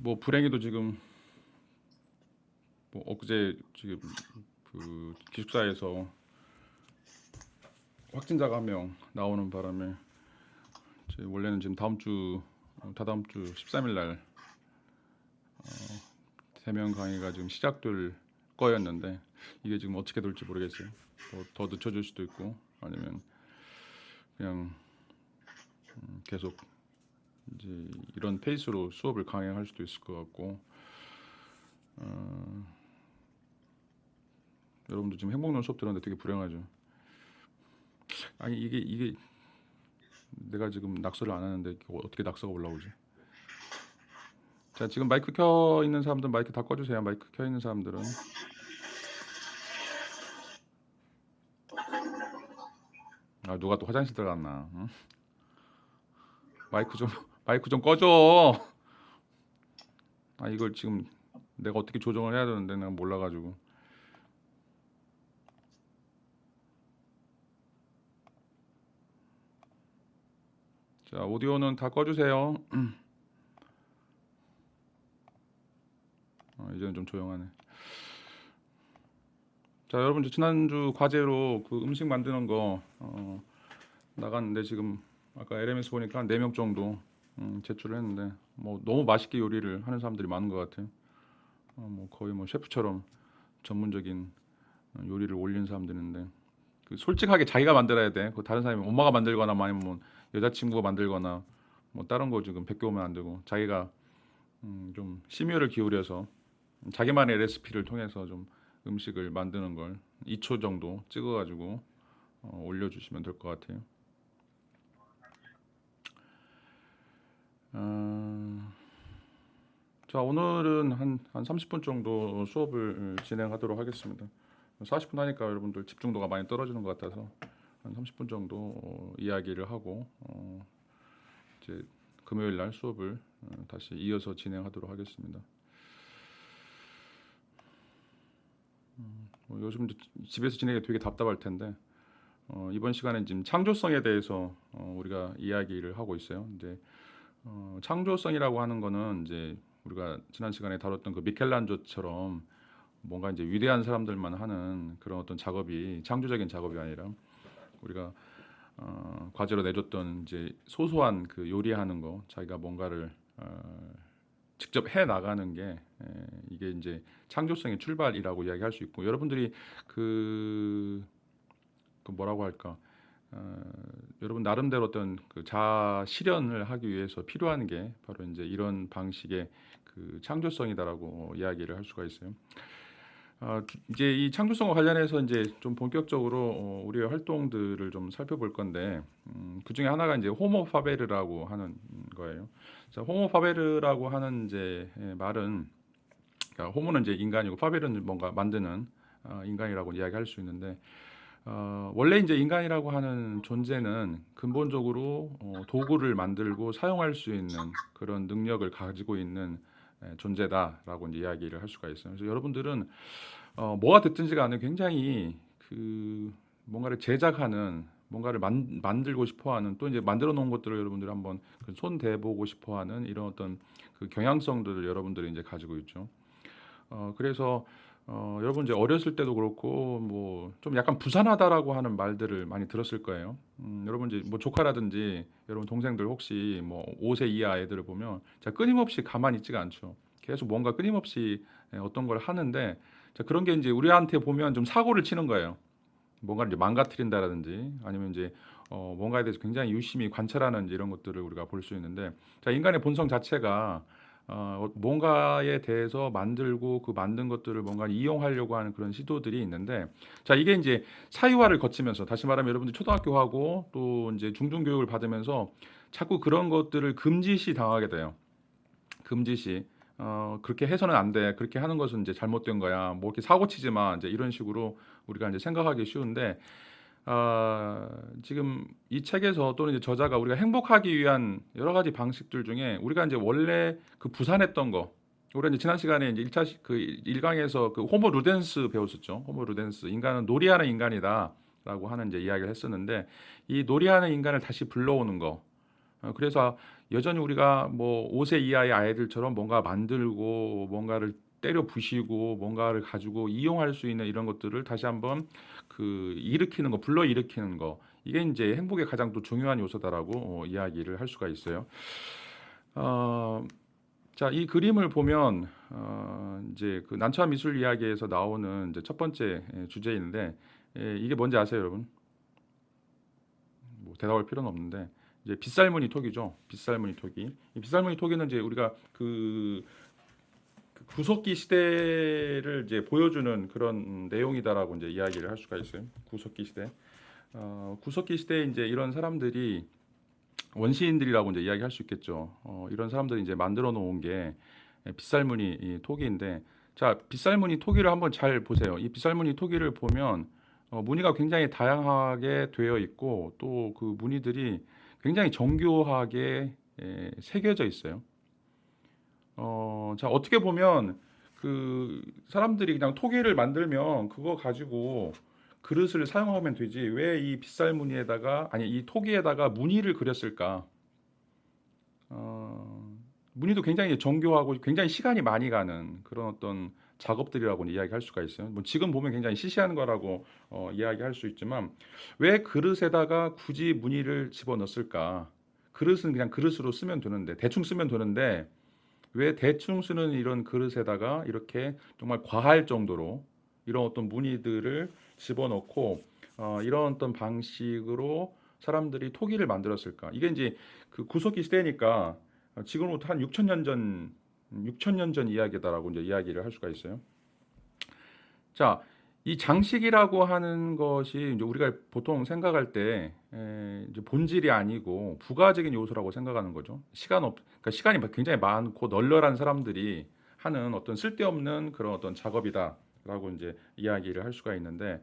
뭐 불행히도 지금 뭐 엊그제 지금 그 기숙사에서 확진자가 한 명 나오는 바람에 원래는 지금 다다음 주 13일 날 대면 강의가 지금 시작될 거였는데 이게 지금 어떻게 될지 모르겠어요. 더 늦춰질 수도 있고 아니면 그냥 계속 이제 이런 페이스로 수업을 강행할 수도 있을 것 같고 여러분도 지금 행복론 수업 들었는데 되게 불행하죠. 아니 이게 내가 지금 낙서를 안 하는데 어떻게 낙서가 올라오지? 자, 지금 마이크 켜 있는 사람들 마이크 다 꺼주세요. 마이크 켜 있는 사람들은. 아, 누가 또 화장실 들어갔나? 응? 마이크 좀 마이크 좀 꺼줘. 아, 이걸 지금 내가 어떻게 조정을 해야 되는데 내가 몰라가지고. 자, 오디오는 다 꺼주세요. 이제는 좀 조용하네. 자, 여러분 지난주 과제로 그 음식 만드는 거 나갔는데 지금 아까 LMS 보니까 한 4명 정도 제출을 했는데 뭐 너무 맛있게 요리를 하는 사람들이 많은 것 같아요. 뭐 거의 뭐 셰프처럼 전문적인 요리를 올린 사람들인데 그 솔직하게 자기가 만들어야 돼. 그 다른 사람이 엄마가 만들거나 뭐 아니면 뭐 여자친구가 만들거나 뭐 다른 거 지금 베껴오면 안 되고 자기가 좀 심혈을 기울여서 자기만의 레시피를 통해서 좀 음식을 만드는 걸 2초 정도 찍어가지고 올려주시면 될 것 같아요. 자, 오늘은 한 30분 정도 수업을 진행하도록 하겠습니다. 40분 하니까 여러분들 집중도가 많이 떨어지는 것 같아서 한 30분 정도 이야기를 하고 이제 금요일 날 수업을 다시 이어서 진행하도록 하겠습니다. 요즘 집에서 지내기 되게 답답할 텐데 이번 시간엔 지금 창조성에 대해서 우리가 이야기를 하고 있어요. 이제 창조성이라고 하는 거는 이제 우리가 지난 시간에 다뤘던 그 미켈란조처럼 뭔가 이제 위대한 사람들만 하는 그런 어떤 작업이 창조적인 작업이 아니라 우리가 과제로 내줬던 이제 소소한 그 요리하는 거 자기가 뭔가를 직접 해 나가는 게 이게 이제 창조성의 출발이라고 이야기할 수 있고 여러분들이 그 뭐라고 할까 여러분 나름대로 어떤 그 자아 실현을 하기 위해서 필요한 게 바로 이제 이런 방식의 그 창조성이다라고 이야기를 할 수가 있어요. 이제 이 창조성과 관련해서 이제 좀 본격적으로 우리의 활동들을 좀 살펴볼 건데 그 중에 하나가 이제 호모 파베르라고 하는 거예요. 자, 호모 파베르라고 하는 이제 말은 그러니까 호모는 이제 인간이고 파베르는 뭔가 만드는 인간이라고 이야기할 수 있는데 원래 이제 인간이라고 하는 존재는 근본적으로 도구를 만들고 사용할 수 있는 그런 능력을 가지고 있는 존재다라고 이제 이야기를 할 수가 있어요. 그래서 여러분들은 뭐가 됐든지 간에 굉장히 그 뭔가를 제작하는 뭔가를 만들고 싶어하는 또 이제 만들어 놓은 것들을 여러분들이 한번 손 대보고 싶어하는 이런 어떤 그 경향성들을 여러분들이 이제 가지고 있죠. 그래서 여러분 이제 어렸을 때도 그렇고 뭐 좀 약간 부산하다라고 하는 말들을 많이 들었을 거예요. 여러분 이제 뭐 조카라든지 여러분 동생들 혹시 뭐 5세 이하 아이들을 보면 자 끊임없이 가만히 있지가 않죠. 계속 뭔가 끊임없이 어떤 걸 하는데 자 그런 게 이제 우리한테 보면 좀 사고를 치는 거예요. 뭔가를 이제 망가뜨린다라든지 아니면 이제 뭔가에 대해서 굉장히 유심히 관찰하는 이제 이런 것들을 우리가 볼 수 있는데 자 인간의 본성 자체가 뭔가에 대해서 만들고 그 만든 것들을 뭔가 이용하려고 하는 그런 시도들이 있는데 자 이게 이제 사회화를 거치면서 다시 말하면 여러분들 초등학교하고 또 이제 중등교육을 받으면서 자꾸 그런 것들을 금지시 당하게 돼요. 금지시 그렇게 해서는 안 돼. 그렇게 하는 것은 이제 잘못된 거야. 뭐 이렇게 사고 치지 마. 이제 이런 식으로 우리가 이제 생각하기 쉬운데 지금 이 책에서 또는 이제 저자가 우리가 행복하기 위한 여러 가지 방식들 중에 우리가 이제 원래 그 부산했던 거 우리가 이제 지난 시간에 이제 1차 그 1강에서 그 호모 루덴스 배웠었죠. 호모 루덴스 인간은 놀이하는 인간이다라고 하는 이제 이야기를 했었는데 이 놀이하는 인간을 다시 불러오는 거 그래서 여전히 우리가 뭐 5세 이하의 아이들처럼 뭔가 만들고 뭔가를 때려 부시고 뭔가를 가지고 이용할 수 있는 이런 것들을 다시 한번 일으키는 거, 불러일으키는 거, 이게 인제 행복의 가장 또 중요한 요소다라고 이야기를 할 수가 있어요. 어 자, 이 그림을 보면 인제 난처한 미술 이야기에서 나오는 인제 첫 번째 주제인데, 이게 뭔지 아세요, 여러분? 뭐 대답할 필요는 없는데, 이제 빗살무늬 토기죠. 빗살무늬 토기. 이 빗살무늬 토기는 이제 우리가 구석기 시대를 이제 보여주는 그런 내용이다라고 이제 이야기를 할 수가 있어요. 구석기 시대. 구석기 시대에 인제 이런 사람들이 원시인들이라고 이제 이야기할 수 있겠죠. 이런 사람들이 이제 만들어 놓은 게 빗살무늬 이 토기인데, 자, 빗살무늬 토기를 한번 잘 보세요. 이 빗살무늬 토기를 보면 무늬가 굉장히 다양하게 되어 있고, 또 그 무늬들이 굉장히 정교하게 새겨져 있어요. 자, 어떻게 보면 사람들이 그냥 토기를 만들면 그거 가지고 그릇을 사용하면 되지, 왜 이 빗살무늬에다가, 아니 이 토기에다가 무늬를 그렸을까? 무늬도 굉장히 정교하고 굉장히 시간이 많이 가는 그런 어떤 작업들이라고 이야기할 수가 있어요. 뭐 지금 보면 굉장히 시시한 거라고 이야기할 수 있지만, 왜 그릇에다가 굳이 무늬를 집어넣었을까? 그릇은 그냥 그릇으로 쓰면 되는데, 대충 쓰면 되는데, 왜 대충 쓰는 이런 그릇에다가 이렇게 정말 과할 정도로 이런 어떤 무늬들을 집어넣고 이런 어떤 방식으로 사람들이 토기를 만들었을까? 이게 이제 구석기 시대니까 지금부터 한 6천 년 전 이야기다라고 이제 이야기를 할 수가 있어요. 자, 이 장식이라고 하는 것이 이제 우리가 보통 생각할 때 이제 본질이 아니고 부가적인 요소라고 생각하는 거죠. 그러니까 시간이 굉장히 많고 널널한 사람들이 하는 어떤 쓸데없는 그런 어떤 작업이다라고 이제 이야기를 할 수가 있는데,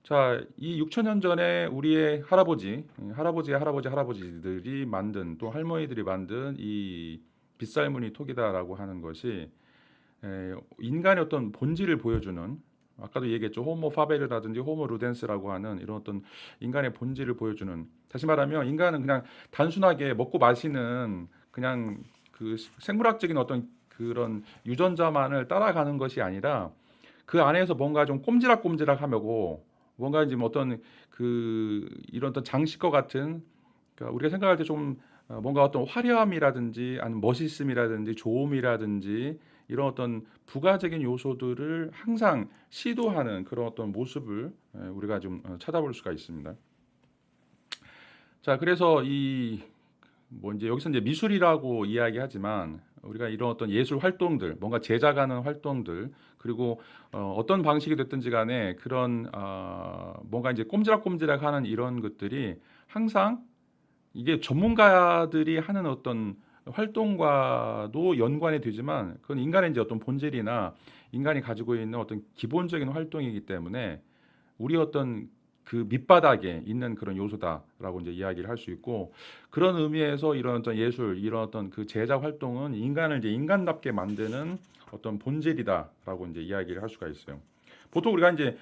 자, 이 6천 년 전에 우리의 할아버지의 할아버지들이 만든, 또 할머니들이 만든 이 빗살무늬 토기다라고 하는 것이 인간의 어떤 본질을 보여주는, 아까도 얘기했죠. 호모 파베르라든지 호모 루덴스라고 하는 이런 어떤 인간의 본질을 보여주는, 다시 말하면 인간은 그냥 단순하게 먹고 마시는 그냥 생물학적인 어떤 그런 유전자만을 따라가는 것이 아니라, 그 안에서 뭔가 좀 꼼지락꼼지락하고, 뭔가 이제 뭐 어떤 이런 어떤 장식과 같은, 그러니까 우리가 생각할 때 좀 뭔가 어떤 화려함이라든지 아니면 멋있음이라든지 좋음이라든지 이런 어떤 부가적인 요소들을 항상 시도하는 그런 어떤 모습을 우리가 좀 찾아볼 수가 있습니다. 자, 그래서 이제 여기서 이제 미술이라고 이야기하지만, 우리가 이런 어떤 예술 활동들, 뭔가 제작하는 활동들, 그리고 어떤 방식이 됐든지 간에 그런 뭔가 이제 꼼지락꼼지락하는 이런 것들이 항상 이게 전문가들이 하는 어떤 활동과도 연관이 되지만, 그건 인간의 이제 어떤 본질이나 인간이 가지고 있는 어떤 기본적인 활동이기 때문에 우리 어떤 밑바닥에 있는 그런 요소다라고 이제 이야기를 할 수 있고, 그런 의미에서 이런 어떤 예술, 이런 어떤 제작 활동은 인간을 이제 인간답게 만드는 어떤 본질이다라고 이제 이야기를 할 수가 있어요. 보통 우리가 이제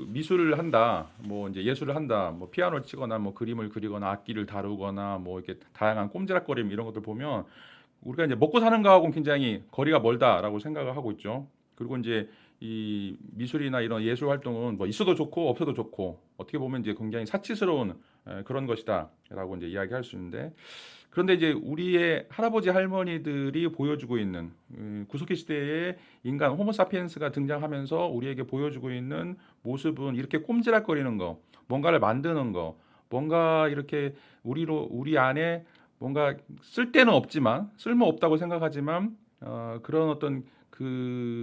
미술을 한다, 뭐 이제 예술을 한다, 뭐 피아노를 치거나 뭐 그림을 그리거나 악기를 다루거나 뭐 이렇게 다양한 꼼지락거림 이런 것들 보면, 우리가 이제 먹고 사는 거하고는 굉장히 거리가 멀다라고 생각을 하고 있죠. 그리고 이제 이 미술이나 이런 예술 활동은 뭐 있어도 좋고 없어도 좋고, 어떻게 보면 이제 굉장히 사치스러운 그런 것이다라고 이제 이야기할 수 있는데, 그런데 이제 우리의 할아버지 할머니들이 보여주고 있는 구석기 시대의 인간 호모사피엔스가 등장하면서 우리에게 보여주고 있는 모습은, 이렇게 꼼지락거리는 거, 뭔가를 만드는 거, 뭔가 이렇게 우리 안에 뭔가 쓸데는 없지만, 쓸모 없다고 생각하지만 그런 어떤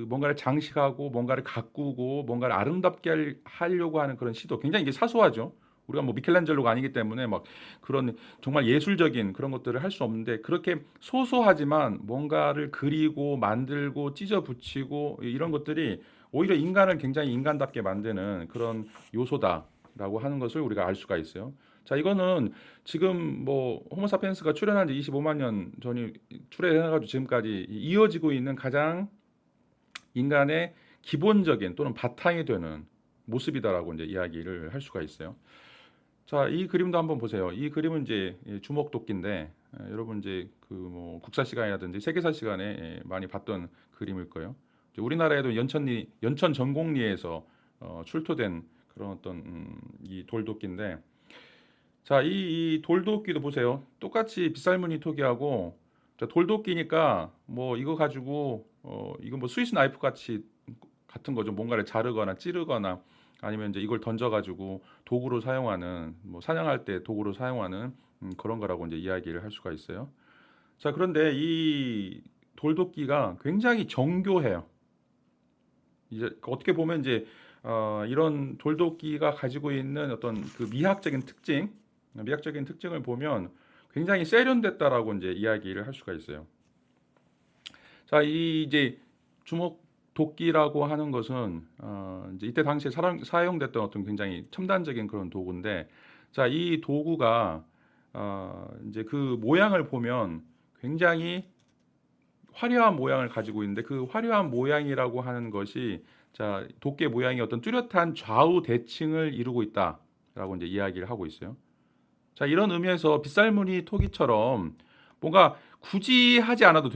뭔가를 장식하고 뭔가를 가꾸고 뭔가를 아름답게 하려고 하는 그런 시도, 굉장히 이게 사소하죠. 우리가 뭐 미켈란젤로가 아니기 때문에 막 그런 정말 예술적인 그런 것들을 할 수 없는데, 그렇게 소소하지만 뭔가를 그리고 만들고 찢어 붙이고 이런 것들이 오히려 인간을 굉장히 인간답게 만드는 그런 요소다라고 하는 것을 우리가 알 수가 있어요. 자, 이거는 지금 뭐 호모사피엔스가 출현한 지 25만 년 전이 출현해가지고 지금까지 이어지고 있는 가장 인간의 기본적인 또는 바탕이 되는 모습이다라고 이제 이야기를 할 수가 있어요. 자, 이 그림도 한번 보세요. 이 그림은 이제 주먹도끼인데, 여러분 이제 그 뭐 국사 시간이라든지 세계사 시간에 많이 봤던 그림일 거예요. 이제 우리나라에도 연천 전곡리에서 출토된 그런 어떤 이 돌도끼인데, 자, 이 돌도끼도 보세요. 똑같이 빗살무늬 토기하고, 자, 돌도끼니까 뭐 이거 가지고 이거 뭐 스위스 나이프 같이 같은 거죠. 뭔가를 자르거나 찌르거나 아니면 이제 이걸 던져 가지고 도구로 사용하는, 뭐 사냥할 때 도구로 사용하는 그런 거라고 이제 이야기를 할 수가 있어요. 자, 그런데 이 돌도끼가 굉장히 정교해요. 이제 어떻게 보면 이제 이런 돌도끼가 가지고 있는 어떤 그 미학적인 특징을 보면 굉장히 세련됐다라고 이제 이야기를 할 수가 있어요. 자, 이 이제 주먹 도끼라고 하는 것은 이제 이때 당시에 사용됐던 어떤 굉장히 첨단적인 그런 도구인데, 자, 이 도구가 이제 그 모양을 보면 굉장히 화려한 모양을 가지고 있는데, 그 화려한 모양이라고 하는 것이, 자, 도끼의 모양이 어떤 뚜렷한 좌우 대칭을 이루고 있다라고 이제 이야기를 하고 있어요. 자, 이런 의미에서 빗살무늬 토기처럼 뭔가 굳이 하지 않아도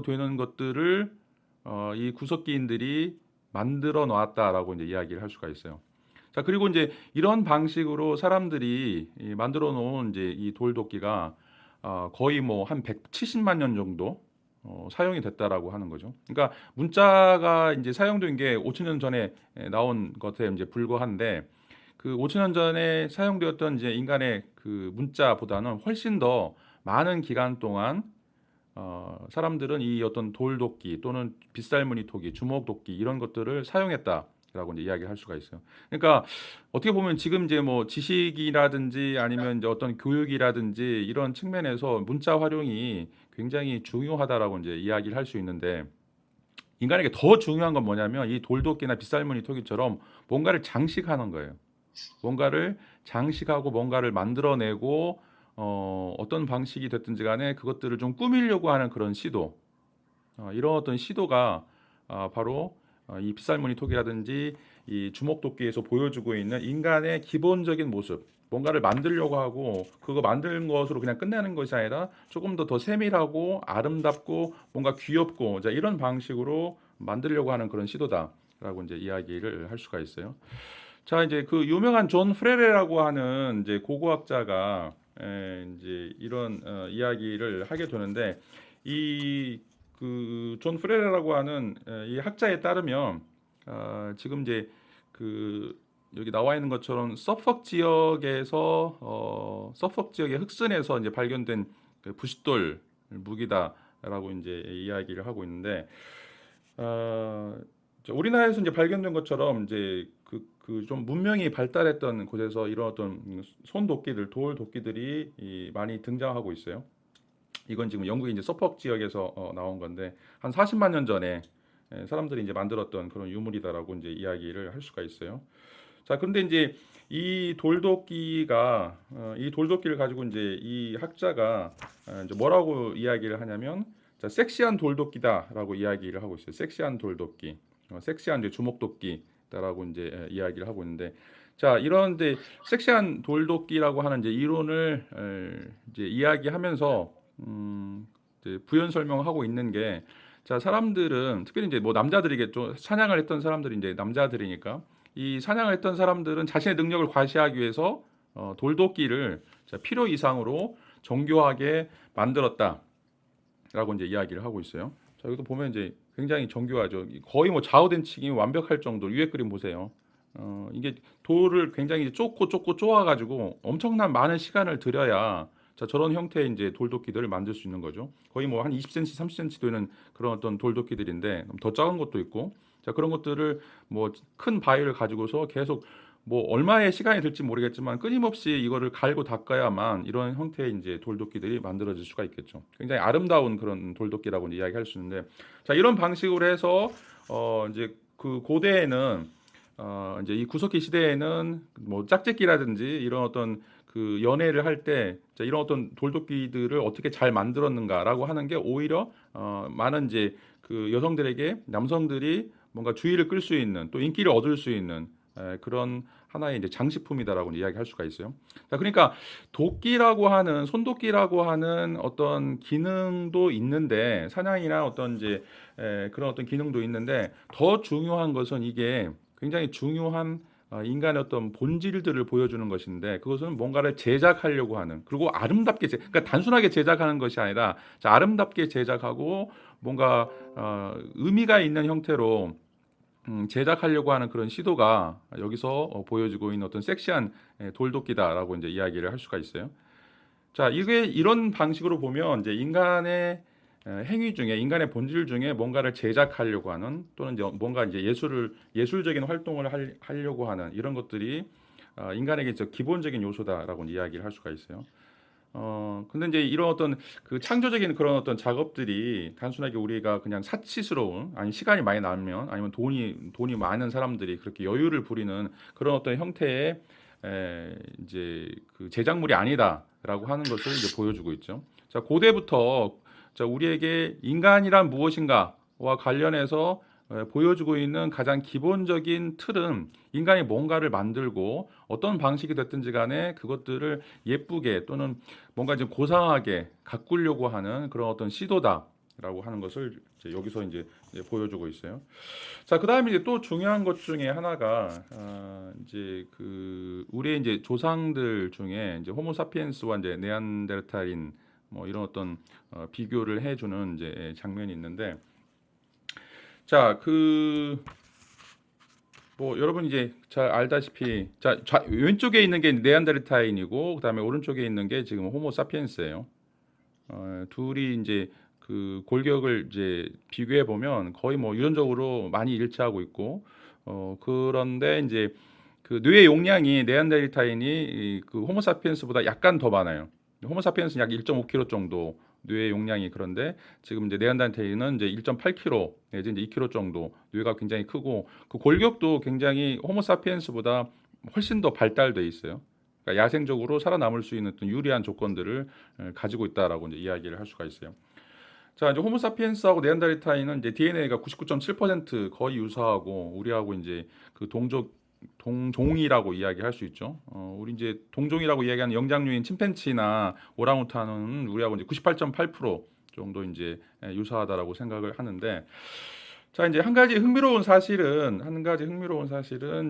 되는 것들을 이 구석기인들이 만들어 놨다라고 이제 이야기를 할 수가 있어요. 자, 그리고 이제 이런 방식으로 사람들이 만들어 놓은 이제 이 돌도끼가 거의 뭐 한 170만 년 정도 사용이 됐다라고 하는 거죠. 그러니까 문자가 이제 사용된 게 5천 년 전에 나온 것에 이제 불과한데, 그 5천 년 전에 사용되었던 이제 인간의 그 문자보다는 훨씬 더 많은 기간 동안 사람들은 이 어떤 돌도끼 또는 빗살무늬 토기, 주먹도끼 이런 것들을 사용했다라고 이제 이야기할 수가 있어요. 그러니까 어떻게 보면 지금 이제 뭐 지식이라든지 아니면 이제 어떤 교육이라든지 이런 측면에서 문자 활용이 굉장히 중요하다라고 이제 이야기를 할 수 있는데, 인간에게 더 중요한 건 뭐냐면 이 돌도끼나 빗살무늬 토기처럼 뭔가를 장식하는 거예요. 뭔가를 장식하고 뭔가를 만들어내고 어떤 방식이 됐든지 간에 그것들을 좀 꾸미려고 하는 그런 시도, 이런 어떤 시도가 바로 이 빗살무늬 토기라든지 이 주먹도끼에서 보여주고 있는 인간의 기본적인 모습, 뭔가를 만들려고 하고 그거 만든 것으로 그냥 끝내는 것이 아니라 조금 더 세밀하고 아름답고 뭔가 귀엽고, 자, 이런 방식으로 만들려고 하는 그런 시도다라고 이제 이야기를 할 수가 있어요. 자, 이제 그 유명한 존 프레레라고 하는 이제 고고학자가 이제 이런 이야기를 하게 되는데, 이 그 존 프레레라고 하는 이 학자에 따르면 지금 이제 그 여기 나와 있는 것처럼 서퍽 지역의 흑슨에서 이제 발견된 그 부싯돌 무기다라고 이제 이야기를 하고 있는데, 어, 우리나라에서 이제 발견된 것처럼 이제 그 좀 문명이 발달했던 곳에서 이런 어떤 손도끼들, 돌 도끼들이 많이 등장하고 있어요. 이건 지금 영국의 이제 서퍽 지역에서 나온 건데, 한 40만 년 전에 사람들이 이제 만들었던 그런 유물이다라고 이제 이야기를 할 수가 있어요. 자, 그런데 이제 이 돌도끼를 가지고 이제 이 학자가 이제 뭐라고 이야기를 하냐면, 자, 섹시한 돌도끼다라고 이야기를 하고 있어요. 섹시한 돌도끼, 섹시한 이제 주먹도끼다라고 이제 이야기를 하고 있는데, 자, 이런 이제 섹시한 돌도끼라고 하는 이제 이론을 이제 이야기하면서 이제 부연 설명하고 있는 게, 자, 사람들은 특별히 이제 뭐 남자들이겠죠. 사냥을 했던 사람들이 이제 남자들이니까, 이 사냥을 했던 사람들은 자신의 능력을 과시하기 위해서 돌도끼를 필요 이상으로 정교하게 만들었다라고 이제 이야기를 하고 있어요. 자, 여기도 보면 이제 굉장히 정교하죠. 거의 뭐 좌우대칭이 완벽할 정도로, 위에 그림 보세요. 이게 돌을 굉장히 이제 좁고 쪼아가지고 엄청난 많은 시간을 들여야, 자, 저런 형태의 이제 돌도끼들을 만들 수 있는 거죠. 거의 뭐 한 20cm, 30cm 되는 그런 어떤 돌도끼들인데, 더 작은 것도 있고, 자, 그런 것들을 뭐 큰 바위를 가지고서 계속 뭐 얼마의 시간이 들지 모르겠지만 끊임없이 이거를 갈고 닦아야만 이런 형태의 이제 돌도끼들이 만들어질 수가 있겠죠. 굉장히 아름다운 그런 돌도끼라고 이제 이야기할 수 있는데, 자, 이런 방식으로 해서 이제 그 고대에는 이제 이 구석기 시대에는 뭐 짝짓기라든지 이런 어떤 그 연애를 할 때, 이런 어떤 돌도끼들을 어떻게 잘 만들었는가라고 하는 게 오히려 많은 이제 그 여성들에게 남성들이 뭔가 주의를 끌 수 있는, 또 인기를 얻을 수 있는 그런 하나의 이제 장식품이다라고 이야기할 수가 있어요. 자, 그러니까 도끼라고 하는 손도끼라고 하는 어떤 기능도 있는데 사냥이나 어떤 이제 그런 어떤 기능도 있는데 더 중요한 것은 이게 굉장히 중요한 인간의 어떤 본질들을 보여주는 것인데 그것은 뭔가를 제작하려고 하는 그리고 아름답게 그러니까 단순하게 제작하는 것이 아니라 자, 아름답게 제작하고 뭔가 의미가 있는 형태로 제작하려고 하는 그런 시도가 여기서 보여지고 있는 어떤 섹시한 돌도끼다라고 이제 이야기를 할 수가 있어요. 자, 이게 이런 방식으로 보면 이제 인간의 행위 중에 인간의 본질 중에 뭔가를 제작하려고 하는 또는 이제 뭔가 이제 예술적인 활동을 하려고 하는 이런 것들이 인간에게 기본적인 요소다라고 이야기를 할 수가 있어요. 근데 이제 이런 어떤 그 창조적인 그런 어떤 작업들이 단순하게 우리가 그냥 사치스러운 아니 시간이 많이 나면 아니면 돈이 많은 사람들이 그렇게 여유를 부리는 그런 어떤 형태의 이제 그 제작물이 아니다라고 하는 것을 이제 보여주고 있죠. 자, 고대부터 자, 우리에게 인간이란 무엇인가와 관련해서 보여주고 있는 가장 기본적인 틀은 인간이 뭔가를 만들고 어떤 방식이 됐든지 간에 그것들을 예쁘게 또는 뭔가 좀 고상하게 가꾸려고 하는 그런 어떤 시도다라고 하는 것을 이제 여기서 이제 보여주고 있어요. 자, 그다음에 이제 또 중요한 것 중에 하나가 이제 그 우리의 이제 조상들 중에 이제 호모사피엔스와 이제 네안데르탈인 뭐 이런 어떤 비교를 해주는 이제 장면이 있는데 자, 뭐 여러분 이제 잘 알다시피 자, 왼쪽에 있는 게 네안데르탈인이고 그다음에 오른쪽에 있는 게 지금 호모사피엔스예요. 둘이 이제 그 골격을 이제 비교해 보면 거의 뭐 유전적으로 많이 일치하고 있고 그런데 이제 그 뇌의 용량이 네안데르탈인이 그 호모사피엔스보다 약간 더 많아요. 호모사피엔스는 약 1.5kg 정도 뇌의 용량이 그런데 지금 이제 네안데르탈인은 이제 1.8kg 내지 이제 2kg 정도 뇌가 굉장히 크고 그 골격도 굉장히 호모사피엔스보다 훨씬 더 발달돼 있어요. 그러니까 야생적으로 살아남을 수 있는 어떤 유리한 조건들을 가지고 있다라고 이제 이야기를 할 수가 있어요. 자, 이제 호모사피엔스하고 네안데르탈인은 이제 DNA가 99.7% 거의 유사하고 우리하고 이제 그 동종이라고 이야기할 수 있죠. 우리 이제 동종이라고 이야기하는 영장류인 침팬지나 오랑우탄은 우리하고 이제 98.8% 정도 이제 유사하다라고 생각을 하는데 자, 이제 한 가지 흥미로운 사실은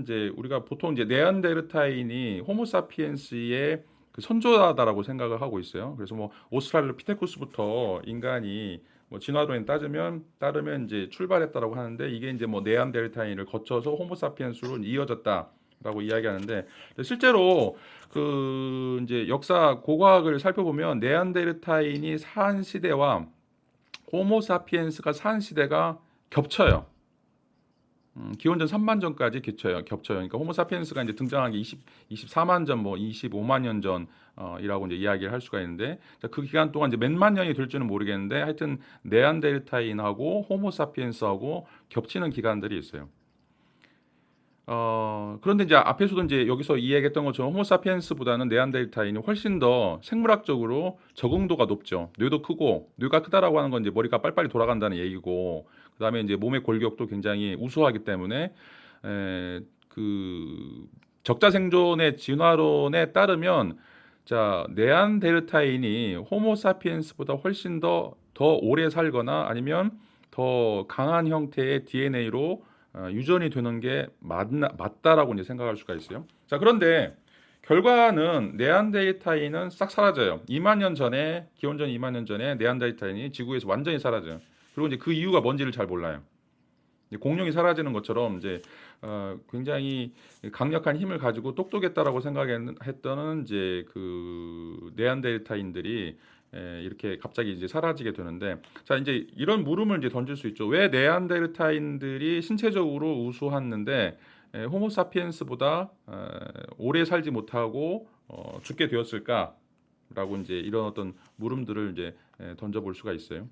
이제 우리가 보통 이제 네안데르탈인이 호모사피엔스의 그 선조다라고 생각을 하고 있어요. 그래서 뭐 오스트랄로피테쿠스부터 인간이 뭐 진화론에 따르면 이제 출발했다라고 하는데 이게 이제 뭐 네안데르탈인을 거쳐서 호모사피엔스로 이어졌다라고 이야기하는데 실제로 그 이제 역사 고고학을 살펴보면 네안데르탈인이 산 시대와 호모사피엔스가 산 시대가 겹쳐요. 기원전 3만 전까지 겹쳐요. 그러니까 호모사피엔스가 이제 등장한 게 24만 전, 뭐 25만 년 전이라고 이제 이야기를 할 수가 있는데 그 기간 동안 이제 몇만 년이 될지는 모르겠는데 하여튼 네안데르탈인하고 호모사피엔스하고 겹치는 기간들이 있어요. 그런데 이제 앞에서도 이제 여기서 이야기했던 것처럼 호모사피엔스보다는 네안데르탈인이 훨씬 더 생물학적으로 적응도가 높죠. 뇌도 크고 뇌가 크다라고 하는 건 이제 머리가 빨리빨리 돌아간다는 얘기고 그다음에 이제 몸의 골격도 굉장히 우수하기 때문에 그 적자 생존의 진화론에 따르면 자 네안데르탈인이 호모사피엔스보다 훨씬 더 오래 살거나 아니면 더 강한 형태의 DNA로 유전이 되는 게 맞다라고 이제 생각할 수가 있어요. 자, 그런데 결과는 네안데르탈인은 싹 사라져요. 2만 년 전에 기원전 2만 년 전에 네안데르탈인이 지구에서 완전히 사라져요. 그리고 이제 그 이유가 뭔지를 잘 몰라요. 공룡이 사라지는 것처럼 이제 굉장히 강력한 힘을 가지고 똑똑했다라고 생각했던 이제 그 네안데르탈인들이 이렇게 갑자기 이제 사라지게 되는데 자 이제 이런 물음을 이제 던질 수 있죠. 왜 네안데르탈인들이 신체적으로 우수했는데 호모사피엔스보다 오래 살지 못하고 죽게 되었을까라고 이제 이런 어떤 물음들을 이제 던져볼 수가 있어요.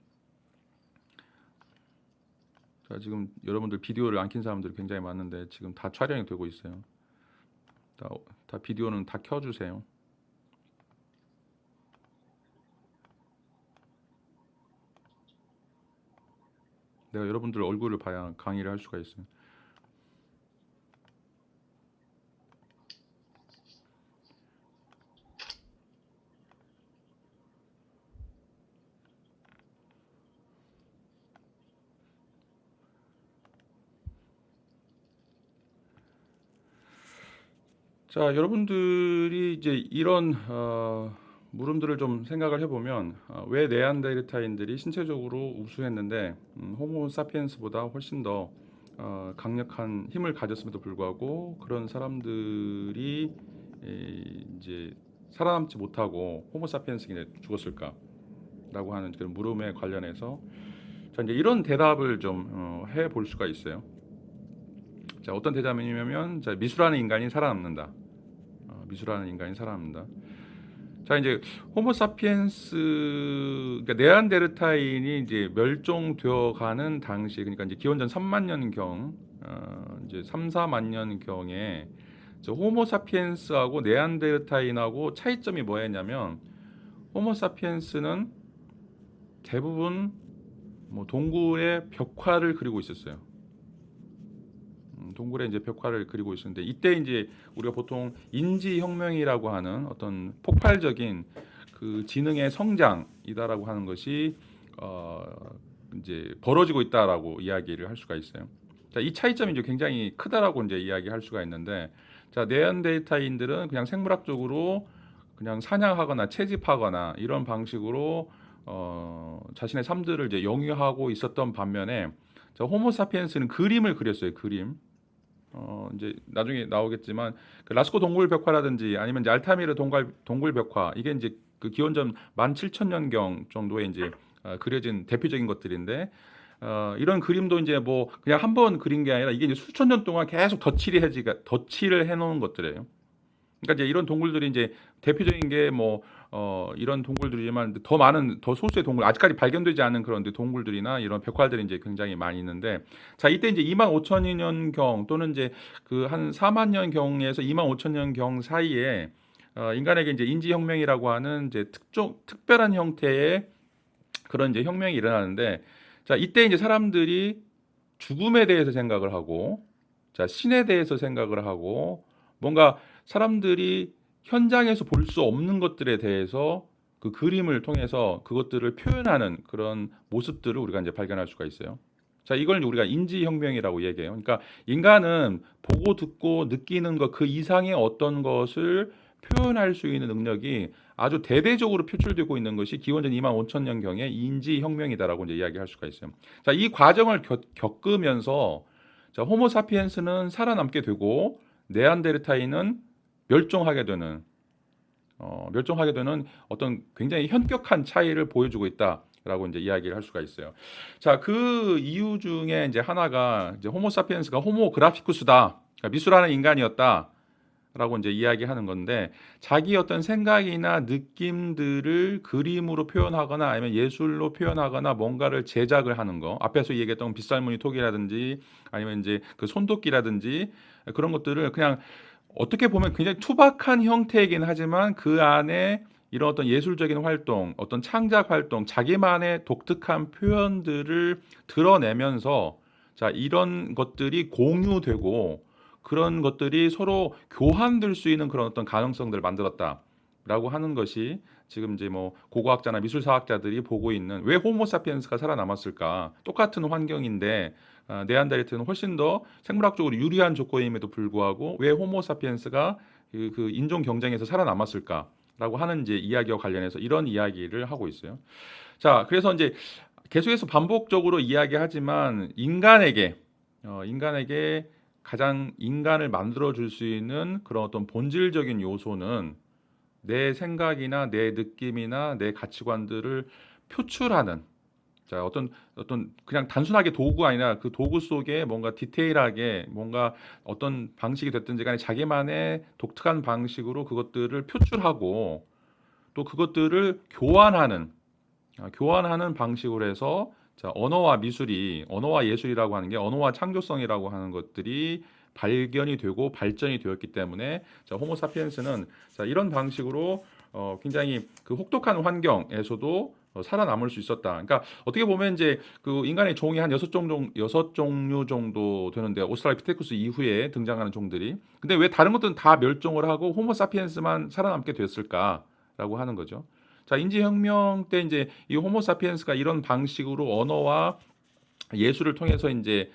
자, 지금 여러분들 비디오를 안 킨 사람들이 굉장히 많은데 지금 다 촬영이 되고 있어요. 다 비디오는 다 켜주세요. 내가 여러분들 얼굴을 봐야 강의를 할 수가 있어요. 자, 여러분들이 이제 이런 물음들을 좀 생각을 해보면 왜 네안데르탈인들이 신체적으로 우수했는데 호모 사피엔스보다 훨씬 더 강력한 힘을 가졌음에도 불구하고 그런 사람들이 이제 살아남지 못하고 호모 사피엔스가 죽었을까라고 하는 그런 물음에 관련해서 자, 이제 이런 대답을 좀 해볼 수가 있어요. 자, 어떤 대답이냐면 자, 미수라는 인간이 살아남는다. 미수라는 인간이 살아남는다. 자, 이제 호모 사피엔스, 그러니까 네안데르탈인이 이제 멸종되어 가는 당시, 그러니까 이제 기원전 3만 년경, 이제 3, 4만 년경에 호모 사피엔스하고 네안데르탈인하고 차이점이 뭐였냐면, 호모 사피엔스는 대부분 뭐 동굴의 벽화를 그리고 있었어요. 동굴에 이제 벽화를 그리고 있었는데 이때 이제 우리가 보통 인지혁명이라고 하는 어떤 폭발적인 그 지능의 성장이다라고 하는 것이 이제 벌어지고 있다라고 이야기를 할 수가 있어요. 자, 이 차이점이 이제 굉장히 크다라고 이제 이야기할 수가 있는데, 자, 네안데르탈인들은 그냥 생물학적으로 그냥 사냥하거나 채집하거나 이런 방식으로 자신의 삶들을 이제 영위하고 있었던 반면에, 자, 호모사피엔스는 그림을 그렸어요. 그림. 이제 나중에 나오겠지만 그 라스코 동굴 벽화라든지 아니면 이제 알타미르 동굴 벽화, 이게 이제 그 기원전 17,000년경 정도에 이제 그려진 대표적인 것들인데, 이런 그림도 이제 뭐 그냥 한 번 그린 게 아니라 이게 이제 수천 년 동안 계속 덧칠을 해놓은 것들이에요. 그러니까 이제 이런 동굴들이 이제 대표적인 게 뭐 이런 동굴들이지만 더 많은 더 소수의 동굴, 아직까지 발견되지 않은 그런 동굴들이나 이런 벽화들이 이제 굉장히 많이 있는데, 자, 이때 이제 25,000년경 또는 이제 그 한 4만 년경에서 25,000년경 사이에 인간에게 이제 인지혁명이라고 하는 이제 특별한 형태의 그런 이제 혁명이 일어나는데, 자, 이때 이제 사람들이 죽음에 대해서 생각을 하고, 자, 신에 대해서 생각을 하고, 뭔가 사람들이 현장에서 볼 수 없는 것들에 대해서 그 그림을 통해서 그것들을 표현하는 그런 모습들을 우리가 이제 발견할 수가 있어요. 자, 이걸 우리가 인지혁명이라고 얘기해요. 그러니까 인간은 보고 듣고 느끼는 것 그 이상의 어떤 것을 표현할 수 있는 능력이 아주 대대적으로 표출되고 있는 것이 기원전 25,000년경의 인지혁명이다라고 이제 이야기할 수가 있어요. 자, 이 과정을 겪으면서 자, 호모사피엔스는 살아남게 되고 네안데르탈인은 멸종하게 되는 어떤 굉장히 현격한 차이를 보여주고 있다라고 이제 이야기를 할 수가 있어요. 자, 그 이유 중에 이제 하나가 이제 호모사피엔스가 호모그라피쿠스다, 그러니까 미술하는 인간이었다. 라고 이제 이야기하는 건데, 자기 어떤 생각이나 느낌들을 그림으로 표현하거나 아니면 예술로 표현하거나 뭔가를 제작을 하는 거, 앞에서 얘기했던 빗살무늬 톡이라든지 아니면 이제 그 손도끼라든지 그런 것들을 그냥 어떻게 보면 굉장히 투박한 형태이긴 하지만 그 안에 이런 어떤 예술적인 활동, 어떤 창작 활동, 자기만의 독특한 표현들을 드러내면서 자, 이런 것들이 공유되고 그런 것들이 서로 교환될 수 있는 그런 어떤 가능성들을 만들었다라고 하는 것이 지금 이제 뭐 고고학자나 미술사학자들이 보고 있는, 왜 호모사피엔스가 살아남았을까? 똑같은 환경인데 네안데르탈은 훨씬 더 생물학적으로 유리한 조건임에도 불구하고 왜 호모사피엔스가 그 인종 경쟁에서 살아남았을까라고 하는 이제 이야기와 관련해서 이런 이야기를 하고 있어요. 자, 그래서 이제 계속해서 반복적으로 이야기하지만 인간에게 가장 인간을 만들어 줄 수 있는 그런 어떤 본질적인 요소는 내 생각이나 내 느낌이나 내 가치관들을 표출하는, 자, 어떤 그냥 단순하게 도구가 아니라 그 도구 속에 뭔가 디테일하게 뭔가 어떤 방식이 됐든지 간에 자기만의 독특한 방식으로 그것들을 표출하고 또 그것들을 교환하는 방식으로 해서, 자, 언어와 예술이라고 하는 게 언어와 창조성이라고 하는 것들이 발견이 되고 발전이 되었기 때문에 자, 호모사피엔스는 자, 이런 방식으로 굉장히 그 혹독한 환경에서도 살아남을 수 있었다. 그러니까 어떻게 보면 이제 그 인간의 종이 한 6종류 정도 되는데, 오스트랄피테쿠스 이후에 등장하는 종들이. 근데 왜 다른 것들은 다 멸종을 하고 호모사피엔스만 살아남게 됐을까라고 하는 거죠. 자, 인지혁명 때 이제 이 호모사피엔스가 이런 방식으로 언어와 예술을 통해서 이제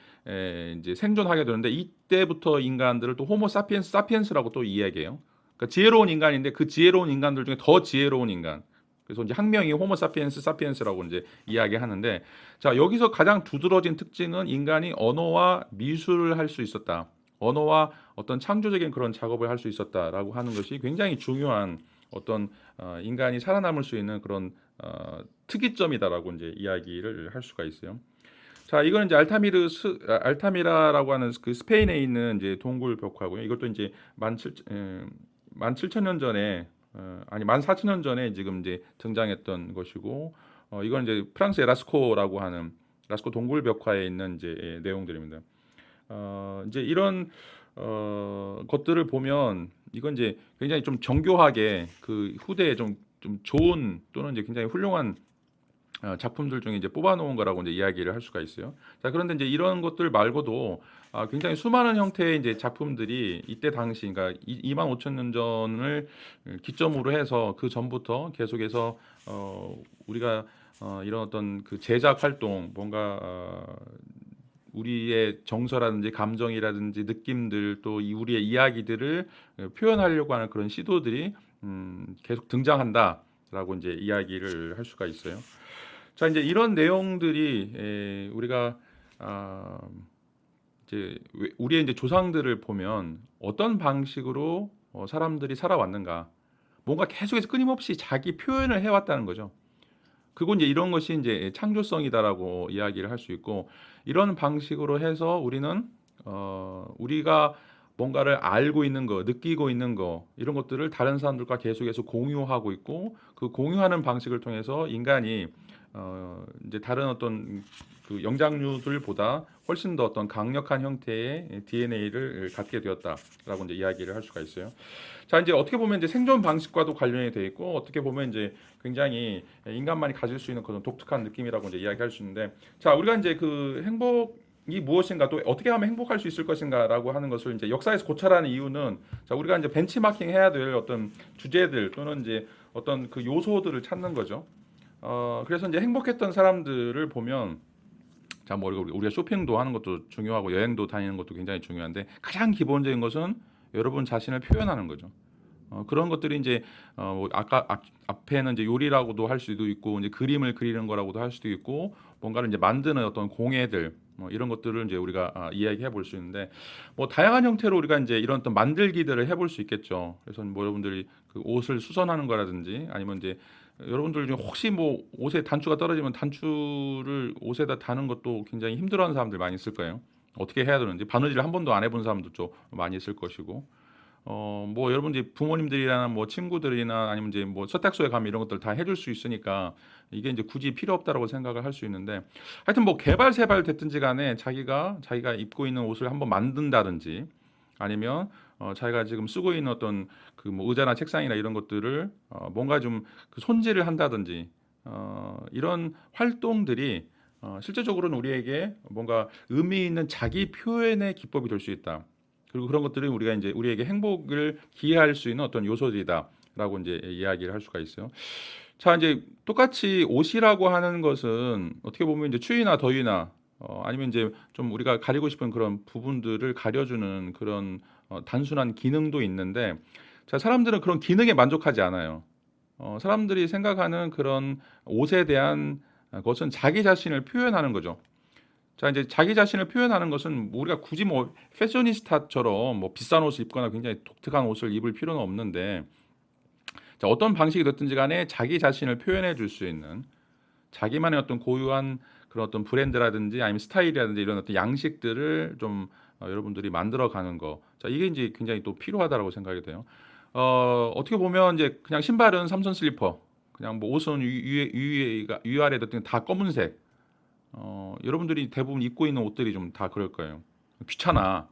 생존하게 되는데, 이때부터 인간들을 또 호모 사피엔스라고 또 이야기해요. 그러니까 지혜로운 인간인데 그 지혜로운 인간들 중에 더 지혜로운 인간. 그래서 이제 학명이 호모 사피엔스라고 이제 이야기하는데, 자, 여기서 가장 두드러진 특징은 인간이 언어와 미술을 할 수 있었다. 언어와 어떤 창조적인 그런 작업을 할 수 있었다라고 하는 것이 굉장히 중요한 어떤 인간이 살아남을 수 있는 그런 특이점이다라고 이제 이야기를 할 수가 있어요. 자, 이거는 이제 알타미라라고 하는 그 스페인에 있는 이제 동굴 벽화고요. 이것도 이제 17,000년 전에 아니 14,000년 전에 지금 이제 등장했던 것이고, 이건 이제 프랑스의 라스코라고 하는 라스코 동굴 벽화에 있는 이제 내용들입니다. 이제 이런 것들을 보면 이건 이제 굉장히 좀 정교하게 그 후대에 좀 좋은 또는 이제 굉장히 훌륭한 작품들 중에 이제 뽑아놓은 거라고 이제 이야기를 할 수가 있어요. 자, 그런데 이제 이런 것들 말고도 굉장히 수많은 형태의 이제 작품들이 이때 당시, 그러니까 25,000년 전을 기점으로 해서 그 전부터 계속해서 우리가 이런 어떤 그 제작 활동, 뭔가 우리의 정서라든지 감정이라든지 느낌들, 또 우리의 이야기들을 표현하려고 하는 그런 시도들이 계속 등장한다라고 이제 이야기를 할 수가 있어요. 자, 이제 이런 내용들이 우리가 이제 우리의 이제 조상들을 보면 어떤 방식으로 사람들이 살아왔는가, 뭔가 계속해서 끊임없이 자기 표현을 해왔다는 거죠. 그건 이제 이런 것이 이제 창조성이다라고 이야기를 할 수 있고, 이런 방식으로 해서 우리는 우리가 뭔가를 알고 있는 거, 느끼고 있는 거, 이런 것들을 다른 사람들과 계속해서 공유하고 있고, 그 공유하는 방식을 통해서 인간이 이제 다른 어떤 그 영장류들보다 훨씬 더 어떤 강력한 형태의 DNA를 갖게 되었다라고 이제 이야기를 할 수가 있어요. 자, 이제 어떻게 보면 이제 생존 방식과도 관련이 돼 있고, 어떻게 보면 이제 굉장히 인간만이 가질 수 있는 그런 독특한 느낌이라고 이제 이야기할 수 있는데, 자, 우리가 이제 그 행복이 무엇인가, 또 어떻게 하면 행복할 수 있을 것인가라고 하는 것을 이제 역사에서 고찰하는 이유는, 자, 우리가 이제 벤치마킹 해야 될 어떤 주제들 또는 이제 어떤 그 요소들을 찾는 거죠. 그래서 이제 행복했던 사람들을 보면, 자, 뭐 우리가 쇼핑도 하는 것도 중요하고 여행도 다니는 것도 굉장히 중요한데, 가장 기본적인 것은 여러분 자신을 표현하는 거죠. 그런 것들이 이제 뭐 아까 앞에는 이제 요리라고도 할 수도 있고, 이제 그림을 그리는 거라고도 할 수도 있고, 뭔가를 이제 만드는 어떤 공예들, 뭐 이런 것들을 이제 우리가 이야기해 볼 수 있는데, 뭐 다양한 형태로 우리가 이제 이런 어떤 만들기들을 해볼 수 있겠죠. 그래서 뭐 여러분들이 그 옷을 수선하는 거라든지, 아니면 이제 여러분들 중에 혹시 뭐 옷에 단추가 떨어지면 단추를 옷에다 다는 것도 굉장히 힘들어하는 사람들 많이 있을 거예요. 어떻게 해야 되는지 바느질을 한 번도 안 해본 사람도 좀 많이 있을 것이고, 뭐 여러분들이 부모님들이나 뭐 친구들이나 아니면 이제 뭐 세탁소에 가면 이런 것들 다 해줄 수 있으니까 이게 이제 굳이 필요 없다라고 생각을 할 수 있는데, 하여튼 뭐 개발세발 됐든지 간에 자기가 입고 있는 옷을 한번 만든다든지, 아니면 자기가 지금 쓰고 있는 어떤 그 뭐 의자나 책상이나 이런 것들을 뭔가 좀 그 손질을 한다든지, 이런 활동들이 실제적으로는 우리에게 뭔가 의미 있는 자기 표현의 기법이 될 수 있다. 그리고 그런 것들은 우리가 이제 우리에게 행복을 기회할 수 있는 어떤 요소들이다라고 이제 이야기를 할 수가 있어요. 자, 이제 똑같이 옷이라고 하는 것은 어떻게 보면 이제 추위나 더위나 아니면 이제 좀 우리가 가리고 싶은 그런 부분들을 가려주는 그런 단순한 기능도 있는데, 자, 사람들은 그런 기능에 만족하지 않아요. 사람들이 생각하는 그런 옷에 대한 것은 자기 자신을 표현하는 거죠. 자, 이제 자기 자신을 표현하는 것은 우리가 굳이 뭐 패셔니스타처럼 뭐 비싼 옷을 입거나 굉장히 독특한 옷을 입을 필요는 없는데, 자, 어떤 방식이 됐든지 간에 자기 자신을 표현해 줄 수 있는 자기만의 어떤 고유한 그런 어떤 브랜드라든지 아니면 스타일이라든지 이런 어떤 양식들을 좀 여러분들이 만들어 가는 거. 자, 이게 이제 굉장히 또 필요하다라고 생각이 돼요. 어떻게 보면 이제 그냥 신발은 삼선 슬리퍼, 그냥 뭐 옷은 위아래 다 검은색. 여러분들이 대부분 입고 있는 옷들이 좀 다 그럴 거예요. 귀찮아.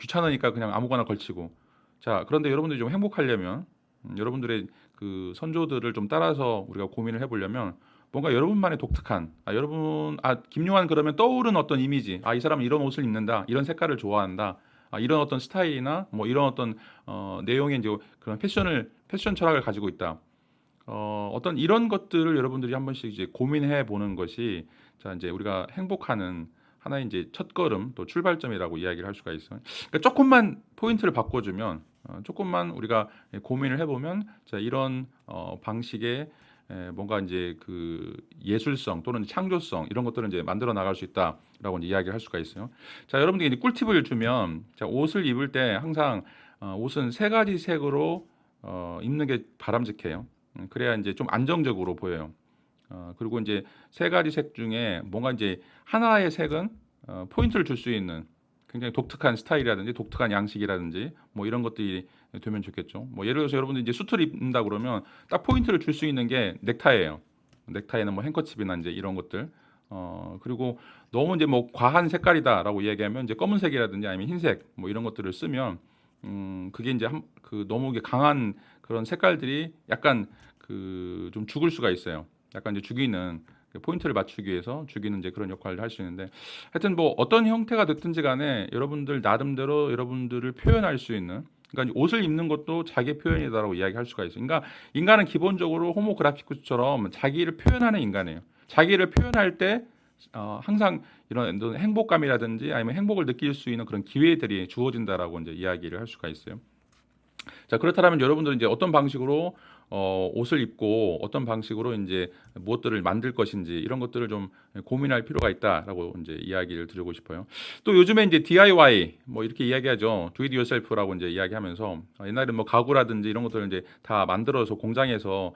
귀찮으니까 그냥 아무거나 걸치고. 자, 그런데 여러분들이 좀 행복하려면, 여러분들의 그 선조들을 좀 따라서 우리가 고민을 해보려면, 뭔가 여러분만의 독특한, 김용환 그러면 떠오른 어떤 이미지, 이 사람은 이런 옷을 입는다, 이런 색깔을 좋아한다, 이런 어떤 스타일이나 뭐 이런 어떤 내용의 이제 그런 패션 철학을 가지고 있다. 어떤 이런 것들을 여러분들이 한 번씩 이제 고민해 보는 것이, 자, 이제 우리가 행복하는 하나의 이제 첫걸음 또 출발점이라고 이야기를 할 수가 있어요. 그러니까 조금만 포인트를 바꿔주면 조금만 우리가 고민을 해보면 자 이런 방식의 뭔가 이제 그 예술성 또는 창조성 이런 것들을 이제 만들어 나갈 수 있다라고 이제 이야기를 할 수가 있어요. 자 여러분들이 이제 꿀팁을 주면 자 옷을 입을 때 항상 옷은 세 가지 색으로 입는 게 바람직해요. 그래야 이제 좀 안정적으로 보여요. 그리고 이제 세 가지 색 중에 뭔가 이제 하나의 색은 포인트를 줄 수 있는 굉장히 독특한 스타일이라든지 독특한 양식이라든지 뭐 이런 것들이 되면 좋겠죠. 뭐 예를 들어서 여러분들 이제 수트를 입는다 그러면 딱 포인트를 줄 수 있는 게 넥타이예요. 넥타이는 뭐 행커칩이나 이제 이런 것들. 그리고 너무 이제 뭐 과한 색깔이다라고 이야기하면 이제 검은색이라든지 아니면 흰색 뭐 이런 것들을 쓰면 그게 이제 그 너무 강한 그런 색깔들이 약간 그 좀 죽을 수가 있어요. 약간 이제 죽이는 포인트를 맞추기 위해서 죽이는 이제 그런 역할을 할 수 있는데 하여튼 뭐 어떤 형태가 됐든지 간에 여러분들 나름대로 여러분들을 표현할 수 있는 그러니까 옷을 입는 것도 자기 표현이다라고 이야기할 수가 있어요. 그러니까 인간은 기본적으로 호모그라피쿠스처럼 자기를 표현하는 인간이에요. 자기를 표현할 때 항상 이런 행복감이라든지 아니면 행복을 느낄 수 있는 그런 기회들이 주어진다라고 이제 이야기를 할 수가 있어요. 자 그렇다면 여러분들은 이제 어떤 방식으로 옷을 입고 어떤 방식으로 이제 무엇들을 만들 것인지 이런 것들을 좀 고민할 필요가 있다라고 이제 이야기를 드리고 싶어요. 또 요즘에 이제 DIY 뭐 이렇게 이야기하죠. Do it yourself라고 이제 이야기하면서 옛날에 뭐 가구라든지 이런 것들을 이제 다 만들어서 공장에서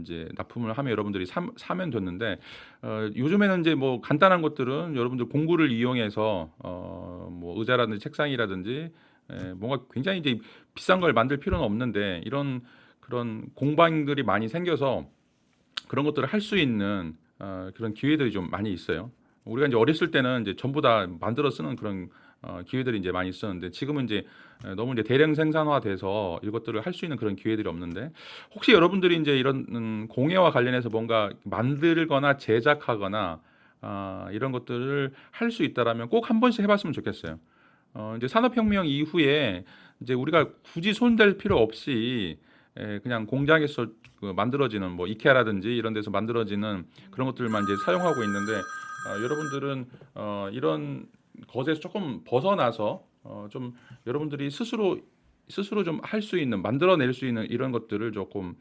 이제 납품을 하면 여러분들이 사면 됐는데 요즘에는 이제 뭐 간단한 것들은 여러분들 공구를 이용해서 뭐 의자라든지 책상이라든지 뭔가 굉장히 이제 비싼 걸 만들 필요는 없는데 이런 그런 공방들이 많이 생겨서 그런 것들을 할 수 있는 그런 기회들이 좀 많이 있어요. 우리가 이제 어렸을 때는 이제 전부 다 만들어 쓰는 그런 기회들이 이제 많이 있었는데 지금은 이제 너무 이제 대량 생산화돼서 이것들을 할 수 있는 그런 기회들이 없는데 혹시 여러분들이 이제 이런 공예와 관련해서 뭔가 만들거나 제작하거나 이런 것들을 할 수 있다라면 꼭 한 번씩 해봤으면 좋겠어요. 이제 산업혁명 이후에 이제 우리가 굳이 손댈 필요 없이 그냥 공장에서 만들어지는 뭐 이케아라든지 이런 데서 만들어지는 그런 것들만 이제 사용하고 있는데 여러분들은 이런 것에서 조금 벗어나서 좀 여러분들이 스스로 좀 할 수 있는 만들어낼 수 있는 이런 것들을 조금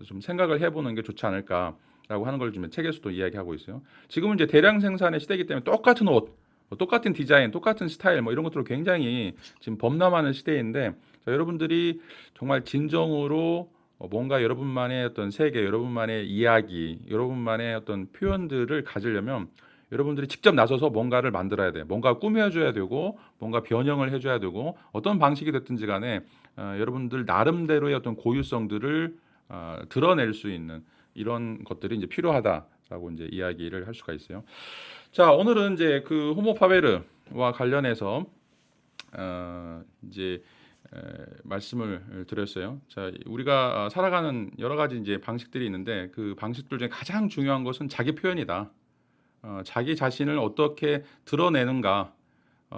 좀 생각을 해보는 게 좋지 않을까라고 하는 걸 좀 책에서도 이야기하고 있어요. 지금은 이제 대량 생산의 시대이기 때문에 똑같은 옷, 똑같은 디자인, 똑같은 스타일 뭐 이런 것들로 굉장히 지금 범람하는 시대인데 자, 여러분들이 정말 진정으로 뭔가 여러분만의 어떤 세계, 여러분만의 이야기, 여러분만의 어떤 표현들을 가지려면 여러분들이 직접 나서서 뭔가를 만들어야 돼. 뭔가 꾸며줘야 되고, 뭔가 변형을 해줘야 되고, 어떤 방식이 됐든지 간에 여러분들 나름대로의 어떤 고유성들을 드러낼 수 있는 이런 것들이 이제 필요하다라고 이제 이야기를 할 수가 있어요. 자, 오늘은 이제 그 호모파베르와 관련해서 이제 말씀을 드렸어요. 자, 우리가 살아가는 여러 가지 이제 방식들이 있는데 그 방식들 중에 가장 중요한 것은 자기 표현이다. 자기 자신을 어떻게 드러내는가,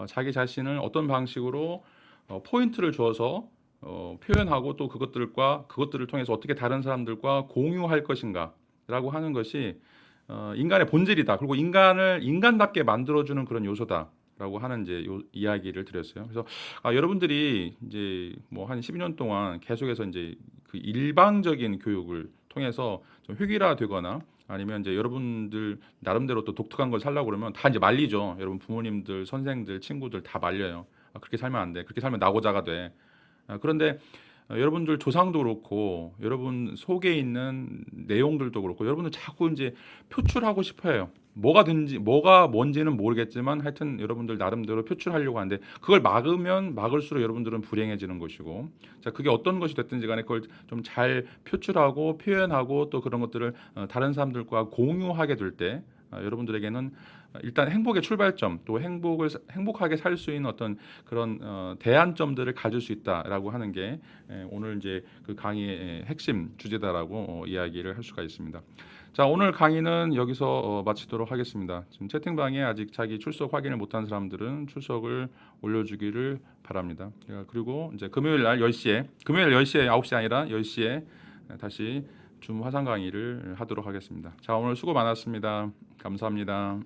자기 자신을 어떤 방식으로 포인트를 줘서 표현하고 또 그것들을 통해서 어떻게 다른 사람들과 공유할 것인가라고 하는 것이 인간의 본질이다. 그리고 인간을 인간답게 만들어주는 그런 요소다라고 하는 이제 이야기를 드렸어요. 그래서 여러분들이 이제 뭐 한 12년 동안 계속해서 이제 그 일방적인 교육을 통해서 좀 획일화되거나 아니면 이제 여러분들 나름대로 또 독특한 걸 살려고 그러면 다 이제 말리죠. 여러분 부모님들, 선생들, 친구들 다 말려요. 그렇게 살면 안 돼. 그렇게 살면 나고자가 돼. 그런데 여러분들 조상도 그렇고 여러분 속에 있는 내용들도 그렇고 여러분들 자꾸 이제 표출하고 싶어요. 뭐가 뭔지는 모르겠지만 하여튼 여러분들 나름대로 표출하려고 하는데 그걸 막으면 막을수록 여러분들은 불행해지는 것이고 자 그게 어떤 것이 됐든지 간에 그걸 좀 잘 표출하고 표현하고 또 그런 것들을 다른 사람들과 공유하게 될 때 여러분들에게는 일단 행복의 출발점 또 행복하게 살 수 있는 어떤 그런 대안점들을 가질 수 있다라고 하는 게 오늘 이제 그 강의의 핵심 주제다라고 이야기를 할 수가 있습니다. 자 오늘 강의는 여기서 마치도록 하겠습니다. 지금 채팅방에 아직 자기 출석 확인을 못한 사람들은 출석을 올려주기를 바랍니다. 그리고 이제 금요일 날 10시에 9시 아니라 10시에 다시 줌 화상 강의를 하도록 하겠습니다. 자 오늘 수고 많았습니다. 감사합니다.